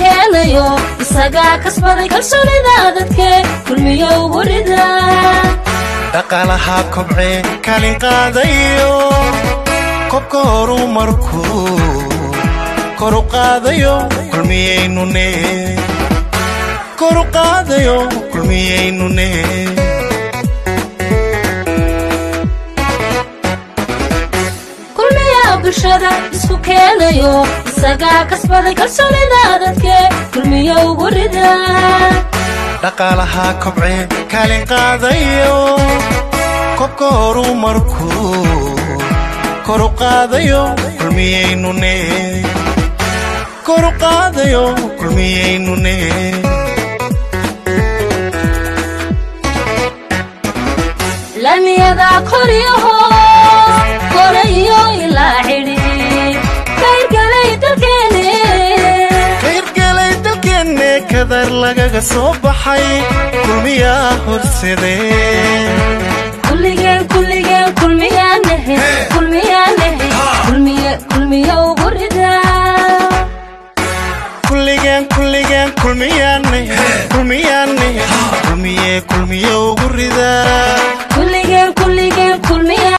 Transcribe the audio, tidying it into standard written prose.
keenayo isaga kasbaday kalsoonida dadka kulmiyo ugu rida dhaqaalaha kobce kaalin qaadayo kobka horumarku kor u qaadayo kulmiyeynune kor u qaadayo kulmiyeynune bulshada isku keenayo isaga kasbaday kalsoonida dadka kulmiyo ugu rida dhaqaalaha kobce kaalin qaadayo kobka horumarku kor u qaadayo kulmiyeynune kor u qaadayo kulmiyeynune lamiyada koriyaho korayo ilaa xidhi kayrgalay dalkeenne kadar lagaga soo baxay kulmiyaa horsade kulligeen kulmiyaanahe kulmiyo ugu rida kulligeen kulmiyaanahe kulmiyo ugu rida kulligeen kulmiya